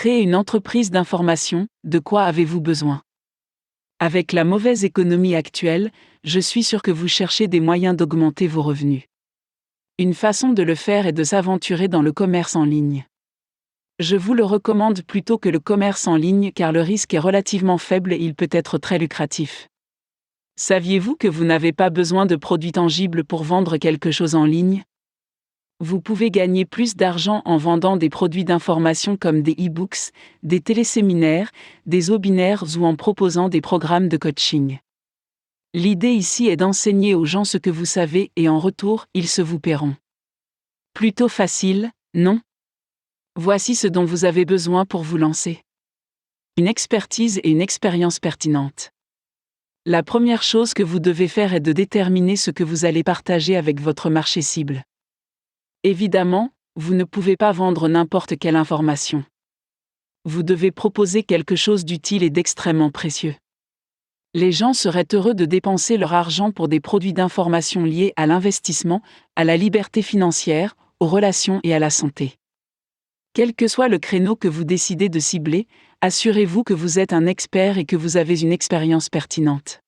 créer une entreprise d'information, de quoi avez-vous besoin? Avec la mauvaise économie actuelle, je suis sûr que vous cherchez des moyens d'augmenter vos revenus. Une façon de le faire est de s'aventurer dans le commerce en ligne. Je vous le recommande plutôt que le commerce en ligne car le risque est relativement faible et il peut être très lucratif. Saviez-vous que vous n'avez pas besoin de produits tangibles pour vendre quelque chose en ligne? Vous pouvez gagner plus d'argent en vendant des produits d'information comme des e-books, des téléséminaires, des webinaires ou en proposant des programmes de coaching. L'idée ici est d'enseigner aux gens ce que vous savez et en retour, ils se vous paieront. Plutôt facile, non? Voici ce dont vous avez besoin pour vous lancer. Une expertise et une expérience pertinentes. La première chose que vous devez faire est de déterminer ce que vous allez partager avec votre marché cible. Évidemment, vous ne pouvez pas vendre n'importe quelle information. Vous devez proposer quelque chose d'utile et d'extrêmement précieux. Les gens seraient heureux de dépenser leur argent pour des produits d'information liés à l'investissement, à la liberté financière, aux relations et à la santé. Quel que soit le créneau que vous décidez de cibler, assurez-vous que vous êtes un expert et que vous avez une expérience pertinente.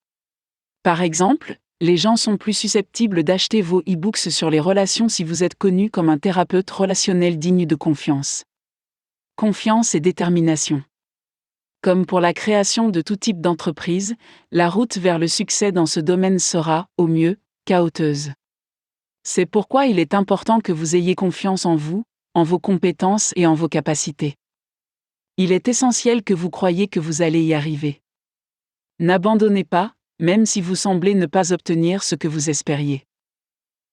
Par exemple, les gens sont plus susceptibles d'acheter vos e-books sur les relations si vous êtes connu comme un thérapeute relationnel digne de confiance. Confiance et détermination. Comme pour la création de tout type d'entreprise, la route vers le succès dans ce domaine sera, au mieux, chaotique. C'est pourquoi il est important que vous ayez confiance en vous, en vos compétences et en vos capacités. Il est essentiel que vous croyiez que vous allez y arriver. N'abandonnez pas, même si vous semblez ne pas obtenir ce que vous espériez.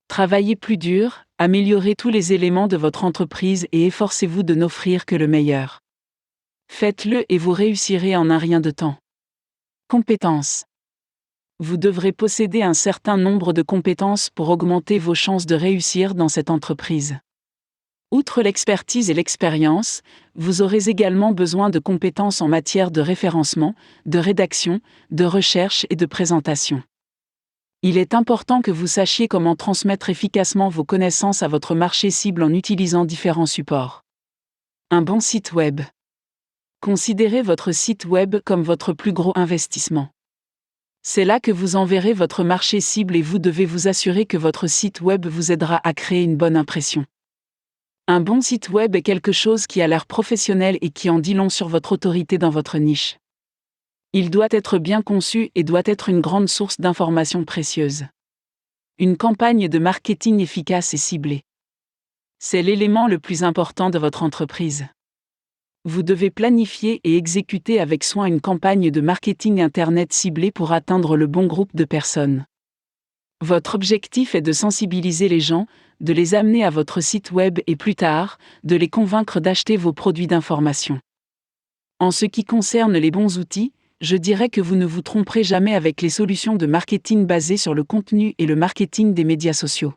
Travaillez plus dur, améliorez tous les éléments de votre entreprise et efforcez-vous de n'offrir que le meilleur. Faites-le et vous réussirez en un rien de temps. Compétences. Vous devrez posséder un certain nombre de compétences pour augmenter vos chances de réussir dans cette entreprise. Outre l'expertise et l'expérience, vous aurez également besoin de compétences en matière de référencement, de rédaction, de recherche et de présentation. Il est important que vous sachiez comment transmettre efficacement vos connaissances à votre marché cible en utilisant différents supports. Un bon site web. Considérez votre site web comme votre plus gros investissement. C'est là que vous enverrez votre marché cible et vous devez vous assurer que votre site web vous aidera à créer une bonne impression. Un bon site web est quelque chose qui a l'air professionnel et qui en dit long sur votre autorité dans votre niche. Il doit être bien conçu et doit être une grande source d'informations précieuses. Une campagne de marketing efficace et ciblée. C'est l'élément le plus important de votre entreprise. Vous devez planifier et exécuter avec soin une campagne de marketing Internet ciblée pour atteindre le bon groupe de personnes. Votre objectif est de sensibiliser les gens, de les amener à votre site web et plus tard, de les convaincre d'acheter vos produits d'information. En ce qui concerne les bons outils, je dirais que vous ne vous tromperez jamais avec les solutions de marketing basées sur le contenu et le marketing des médias sociaux.